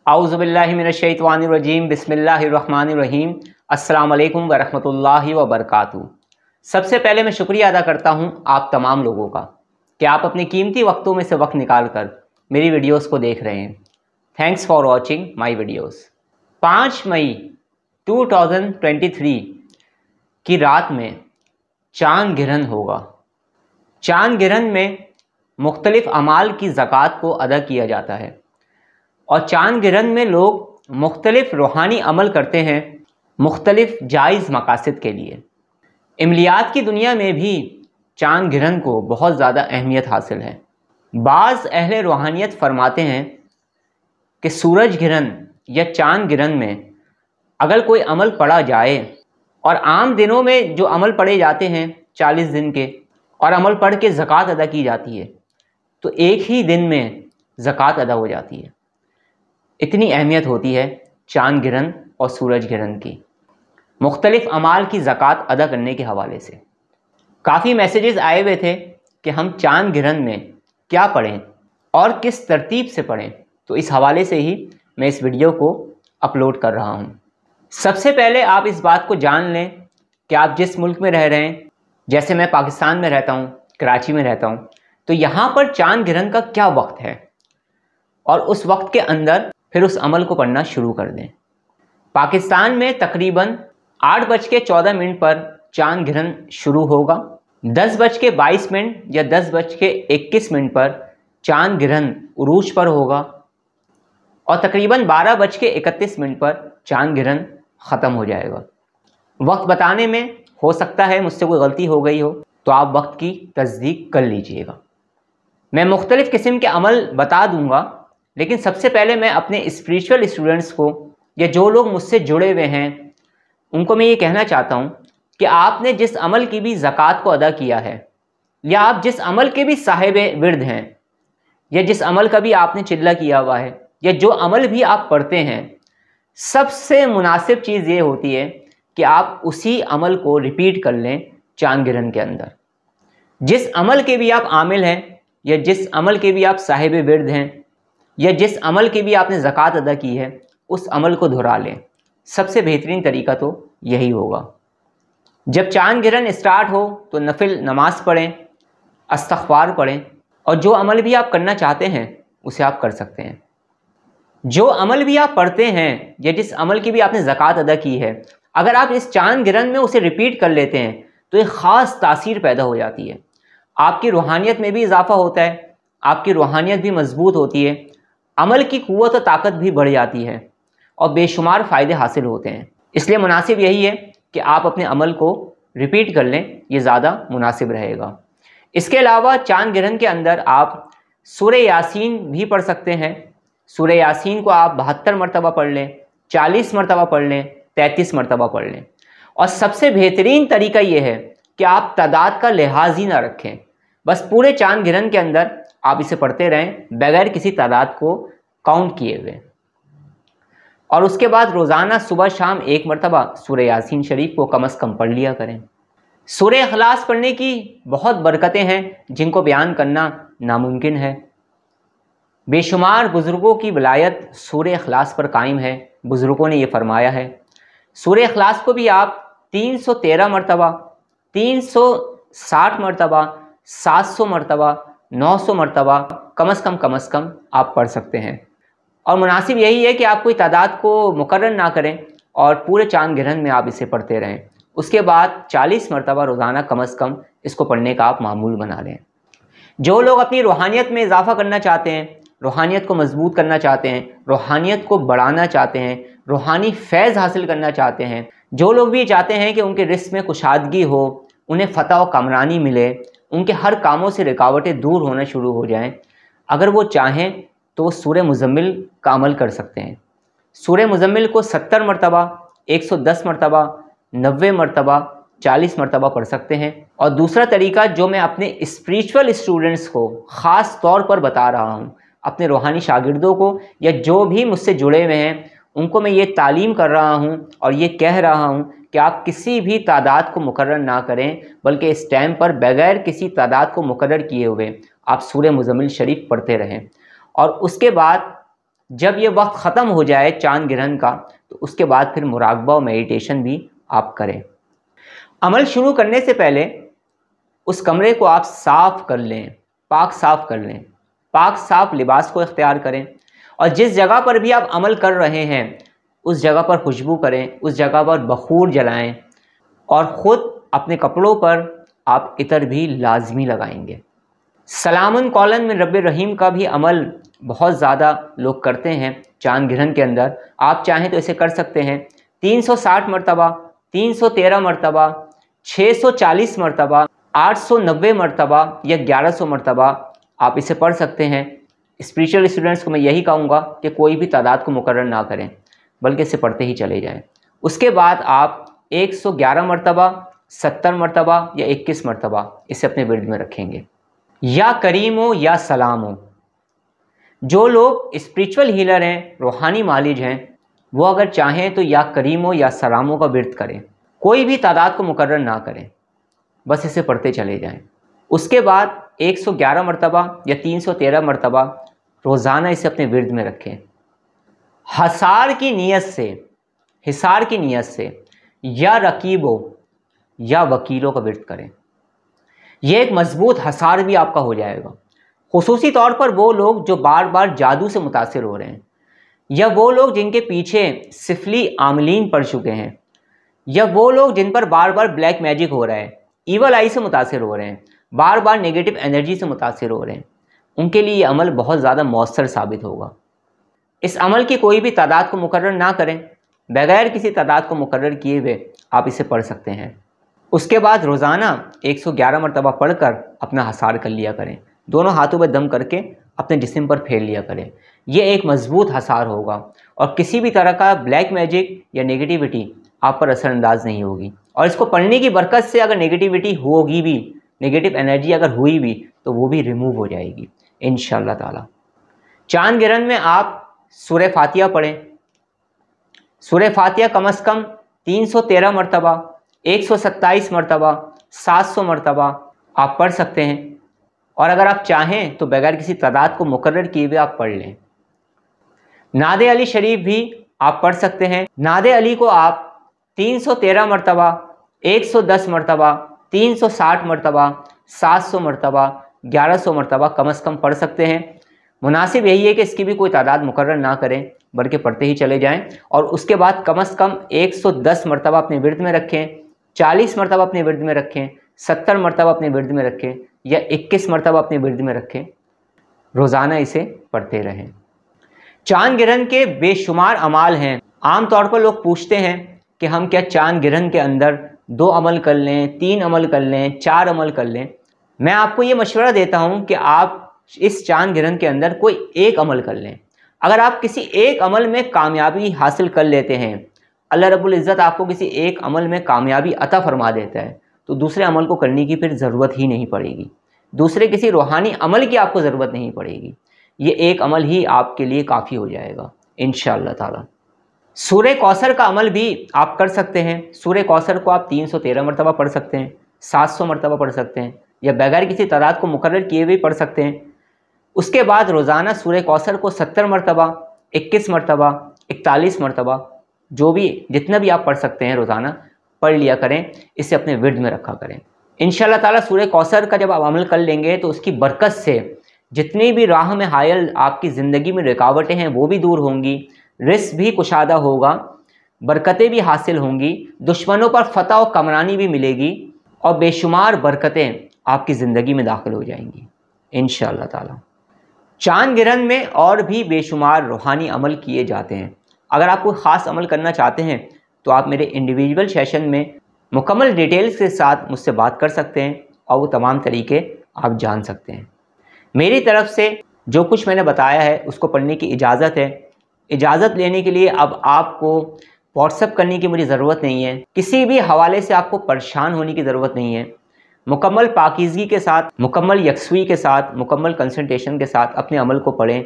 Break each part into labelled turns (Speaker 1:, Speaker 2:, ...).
Speaker 1: आऊज़ुबिल्लाहि मिनश्शैतानिर्रजीम बिस्मिल्लाहिर्रहमानिर्रहीम अस्सलाम वालेकुम वरहमतुल्लाहि वबरकातुहू। सबसे पहले मैं शुक्रिया अदा करता हूं आप तमाम लोगों का कि आप अपने कीमती वक्तों में से वक्त निकाल कर मेरी वीडियोस को देख रहे हैं। Thanks for watching my videos. 5 मई 2023 की रात में चांद ग्रहण होगा। चांद ग्रहण में मुख्तलिफ अमाल की ज़कात को अदा किया जाता है और चांद ग्रहण में लोग मुख्तलिफ रूहानी अमल करते हैं मुख्तलिफ जायज़ मकासद के लिए। इमलियात की दुनिया में भी चांद ग्रहण को बहुत ज़्यादा अहमियत हासिल है। बाज़ अहले रूहानियत फरमाते हैं कि सूरज ग्रहण या चांद ग्रहण में अगर कोई अमल पढ़ा जाए, और आम दिनों में जो अमल पढ़े जाते हैं 40 दिन के, और अमल पढ़ के ज़कात अदा की जाती है, तो एक ही दिन में ज़कात अदा हो जाती है। इतनी अहमियत होती है चांद ग्रहण और सूरज ग्रहण की मुख्तलिफ अमाल की ज़कात अदा करने के हवाले से। काफ़ी मैसेजेस आए हुए थे कि हम चांद ग्रहण में क्या पढ़ें और किस तरतीब से पढ़ें, तो इस हवाले से ही मैं इस वीडियो को अपलोड कर रहा हूँ। सबसे पहले आप इस बात को जान लें कि आप जिस मुल्क में रह रहे हैं, जैसे मैं पाकिस्तान में रहता हूँ, कराची में रहता हूँ, तो यहाँ पर चांद ग्रहण का क्या वक्त है और उस वक्त के अंदर फिर उस अमल को पढ़ना शुरू कर दें। पाकिस्तान में तकरीबन 8:14 पर चांद ग्रहण शुरू होगा। 10:22 या 10:21 पर चांद ग्रहण उरूज पर होगा और तकरीबन 12:31 पर चांद ग्रहण ख़त्म हो जाएगा। वक्त बताने में हो सकता है मुझसे कोई गलती हो गई हो, तो आप वक्त की तस्दीक कर लीजिएगा। मैं मुख्तलिफ़ किस्म के अमल बता दूंगा, लेकिन सबसे पहले मैं अपने स्पिरिचुअल स्टूडेंट्स को या जो लोग मुझसे जुड़े हुए हैं उनको मैं ये कहना चाहता हूँ कि आपने जिस अमल की भी ज़कात को अदा किया है, या आप जिस अमल के भी साहिब विर्द हैं, या जिस अमल का भी आपने चिल्ला किया हुआ है, या जो अमल भी आप पढ़ते हैं, सबसे मुनासिब चीज़ ये होती है कि आप उसी अमल को रिपीट कर लें चांद ग्रहण के अंदर। जिस अमल के भी आप आमिल हैं, या जिस अमल के भी आप साहिब विर्द हैं, या जिस अमल की भी आपने ज़कात अदा की है, उस अमल को दोहरा लें। सबसे बेहतरीन तरीका तो यही होगा। जब चांद ग्रहण स्टार्ट हो तो नफिल नमाज पढ़ें, इस्तग़फ़ार पढ़ें, और जो अमल भी आप करना चाहते हैं उसे आप कर सकते हैं। जो अमल भी आप पढ़ते हैं या जिस अमल की भी आपने ज़कात अदा की है, अगर आप इस चांद ग्रहण में उसे रिपीट कर लेते हैं तो एक ख़ास तासीर पैदा हो जाती है। आपकी रूहानियत में भी इजाफ़ा होता है, आपकी रूहानियत भी मजबूत होती है, अमल की क़ुव्वत और ताकत भी बढ़ जाती है और बेशुमार फ़ायदे हासिल होते हैं। इसलिए मुनासिब यही है कि आप अपने अमल को रिपीट कर लें, ये ज़्यादा मुनासिब रहेगा। इसके अलावा चांद ग्रहण के अंदर आप सूरह यासीन भी पढ़ सकते हैं। सूरह यासीन को आप 72 मरतबा पढ़ लें, 40 मरतबा पढ़ लें, 33 मरतबा पढ़ लें। और सबसे बेहतरीन तरीका ये है कि आप तादाद का लिहाज ही ना रखें, बस पूरे चांद ग्रहण के अंदर आप इसे पढ़ते रहें बगैर किसी तादाद को काउंट किए हुए। और उसके बाद रोज़ाना सुबह शाम 1 मरतबा सूरह यासीन शरीफ को कम अज़ कम पढ़ लिया करें। सूरह इखलास पढ़ने की बहुत बरकतें हैं जिनको बयान करना नामुमकिन है। बेशुमार बुज़ुर्गों की विलायत सूरह इखलास पर कायम है। बुज़ुर्गों ने ये फरमाया है, सूरह इखलास को भी आप 313 मरतबा, 360 मरतबा, 700 मरतबा, 900 मरतबा कम अज़ कम आप पढ़ सकते हैं। और मुनासिब यही है कि आप कोई तादाद को मुकर्रर ना करें और पूरे चांद ग्रहण में आप इसे पढ़ते रहें। उसके बाद 40 मरतबा रोज़ाना कम अज़ कम इसको पढ़ने का आप मामूल बना लें। जो लोग अपनी रूहानियत में इजाफ़ा करना चाहते हैं, रूहानियत को मजबूत करना चाहते हैं, रूहानियत को बढ़ाना चाहते हैं, रूहानी फैज़ हासिल करना चाहते हैं, जो लोग भी चाहते हैं कि उनके रिस्क में कुशादगी हो, उन्हें फ़तह व कामरानी मिले, उनके हर कामों से रुकावटें दूर होना शुरू हो जाएं, अगर वो चाहें तो सूरह मुज़म्मिल का अमल कर सकते हैं। सूरह मुज़म्मिल को 70 मरतबा, 110 मरतबा, 90 मरतबा, 40 मरतबा पढ़ सकते हैं। और दूसरा तरीका जो मैं अपने स्पिरिचुअल स्टूडेंट्स को ख़ास तौर पर बता रहा हूँ, अपने रूहानी शागिर्दों को या जो भी मुझसे जुड़े हुए हैं, उनको मैं ये तालीम कर रहा हूँ और ये कह रहा हूँ कि आप किसी भी तादाद को मुकर्रर ना करें, बल्कि इस टाइम पर बगैर किसी तादाद को मुकर्रर किए हुए आप सूरह मुज़म्मिल शरीफ पढ़ते रहें। और उसके बाद जब ये वक्त ख़त्म हो जाए चांद ग्रहण का, तो उसके बाद फिर मुराकबा और मेडिटेशन भी आप करें। अमल शुरू करने से पहले उस कमरे को आप साफ़ कर लें, पाक साफ़ कर लें, पाक साफ़ लिबास को इख्तियार करें, और जिस जगह पर भी आप अमल कर रहे हैं उस जगह पर खुशबू करें, उस जगह पर बखूर जलाएं, और ख़ुद अपने कपड़ों पर आप इतर भी लाजमी लगाएंगे। सलामुन कौलन मिन रब्बिर रहीम का भी अमल बहुत ज़्यादा लोग करते हैं चांद ग्रहण के अंदर। आप चाहें तो इसे कर सकते हैं 360 मरतबा, 313 मरतबा, 640 मरतबा, 890 मरतबा या 1100 मरतबा आप इसे पढ़ सकते हैं। स्पिरिचुअल स्टूडेंट्स को मैं यही कहूँगा कि कोई भी तादाद को मुकर्रर ना करें, बल्कि इसे पढ़ते ही चले जाएं। उसके बाद आप 111 मरतबा, 70 मरतबा या 21 मरतबा इसे अपने विर्द में रखेंगे। या करीम हो या सलाम हो, जो लोग स्पिरिचुअल हीलर हैं, रूहानी मालिज हैं, वो अगर चाहें तो या करीम हो या सलामों का विर्द करें, कोई भी तादाद को मुकर्रर ना करें, बस इसे पढ़ते चले जाएं। उसके बाद 111 मरतबा या 313 मरतबा रोज़ाना इसे अपने विर्द में रखें। हसार की नीयत से, हिसार की नीयत से या रकीबों या वकीलों का विर्द करें। यह एक मजबूत हसार भी आपका हो जाएगा। खुसूसी तौर पर वो लोग जो बार बार जादू से मुतासिर हो रहे हैं, या वो लोग जिनके पीछे सिफली आमलीन पड़ चुके हैं, या वो लोग जिन पर बार बार ब्लैक मैजिक हो रहा है, ईवल आई से मुतासिर हो रहे हैं, बार बार नेगेटिव एनर्जी से मुतासिर हो रहे हैं, उनके लिए ये अमल बहुत ज़्यादा मौसर साबित होगा। इस अमल की कोई भी तादाद को मुकर्रर ना करें, बगैर किसी तादाद को मुकर्रर किए हुए आप इसे पढ़ सकते हैं। उसके बाद रोज़ाना 111 मरतबा पढ़कर अपना हसार कर लिया करें। दोनों हाथों में दम करके अपने जिस्म पर फेर लिया करें। ये एक मजबूत हसार होगा और किसी भी तरह का ब्लैक मैजिक या नेगेटिविटी आप पर असरअंदाज नहीं होगी। और इसको पढ़ने की बरकत से अगर नेगेटिविटी होगी भी, नेगेटिव एनर्जी अगर हुई भी, तो वो भी रिमूव हो जाएगी इंशाअल्लाह ताला। चांद ग्रहण में आप सूरह फातिहा पढ़ें। सूरह फातिहा कम अज़ कम 313 मरतबा, 127 मरतबा, 700 मरतबा आप पढ़ सकते हैं। और अगर आप चाहें तो बगैर किसी तादाद को मुकर्रर किए हुए आप पढ़ लें। नादे अली शरीफ भी आप पढ़ सकते हैं। नादे अली को आप 313 मरतबा, 110 मरतबा, 360 मरतबा, 700 मरतबा, 1100 मरतबा कम अज़ कम पढ़ सकते हैं। मुनासिब यही है कि इसकी भी कोई तादाद मुकर्रर ना करें, बल्कि पढ़ते ही चले जाएं। और उसके बाद कम अज़ कम 110 मरतबा अपने विर्द में रखें, 40 मरतबा अपने विर्द में रखें, 70 मरतबा अपने विर्द में रखें या 21 मरतबा अपने विर्द में रखें। रोज़ाना इसे पढ़ते रहें। चांद ग्रहण के बेशुमार अमाल हैं। आम तौर पर लोग पूछते हैं कि हम क्या चांद ग्रहण के अंदर 2 अमल कर लें, 3 अमल कर लें, 4 अमल कर लें। मैं आपको ये मशवरा देता हूँ कि आप इस चांद ग्रहण के अंदर कोई एक अमल कर लें। अगर आप किसी एक अमल में कामयाबी हासिल कर लेते हैं, अल्लाह रब्बुल इज़्ज़त आपको किसी एक अमल में कामयाबी अता फरमा देता है, तो दूसरे अमल को करने की फिर ज़रूरत ही नहीं पड़ेगी। दूसरे किसी रूहानी अमल की आपको ज़रूरत नहीं पड़ेगी। ये एक अमल ही आपके लिए काफ़ी हो जाएगा इंशाअल्लाह ताला। सूरह कौसर का अमल भी आप कर सकते हैं। सूरह कौसर को आप 313 मरतबा पढ़ सकते हैं, 700 मरतबा पढ़ सकते हैं या बगैर किसी तादाद को मुकर्रर किए हुए पढ़ सकते हैं। उसके बाद रोज़ाना सूरह कौसर को 70 मरतबा, 21 मरतबा, 41 मरतबा, जो भी जितना भी आप पढ़ सकते हैं रोज़ाना पढ़ लिया करें। इसे अपने विर्द में रखा करें। इंशाअल्लाह ताला सूरह कौसर का जब आप अमल कर लेंगे तो उसकी बरकत से जितनी भी राह में हायल आपकी ज़िंदगी में रुकावटें हैं वो भी दूर होंगी, रिस्क भी कुशादा होगा, बरकतें भी हासिल होंगी, दुश्मनों पर फतह और कमरानी भी मिलेगी और बेशुमार बरकतें आपकी ज़िंदगी में दाखिल हो जाएंगी इंशाअल्लाह ताला। चांद ग्रहण में और भी बेशुमार रूहानी अमल किए जाते हैं। अगर आप कोई ख़ास अमल करना चाहते हैं तो आप मेरे इंडिविजुअल सेशन में मुकम्मल डिटेल्स के साथ मुझसे बात कर सकते हैं और वो तमाम तरीके आप जान सकते हैं। मेरी तरफ से जो कुछ मैंने बताया है उसको पढ़ने की इजाज़त है। इजाज़त लेने के लिए अब आपको व्हाट्सएप करने की मुझे ज़रूरत नहीं है, किसी भी हवाले से आपको परेशान होने की ज़रूरत नहीं है। मुकम्मल पाकीज़गी के साथ, मुकम्मल यकसुई के साथ, मुकम्मल कंसंट्रेशन के साथ अपने अमल को पढ़ें,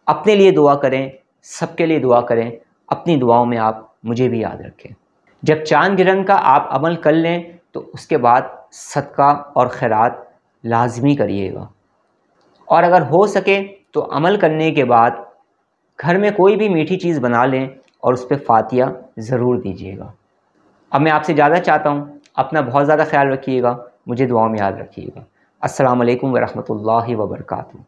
Speaker 1: अपने लिए दुआ करें, सबके लिए दुआ करें। अपनी दुआओं में आप मुझे भी याद रखें। जब चांद ग्रहण का आप अमल कर लें तो उसके बाद सदका और खैरात लाजमी करिएगा। और अगर हो सके तो अमल करने के बाद घर में कोई भी मीठी चीज़ बना लें और उस पर फातिया ज़रूर दीजिएगा। अब मैं आपसे ज़्यादा चाहता हूँ, अपना बहुत ज़्यादा ख्याल रखिएगा, मुझे दुआ में याद रखिएगा। अस्सलामु अलैकुम वरहमतुल्लाहि वबरकातुहू।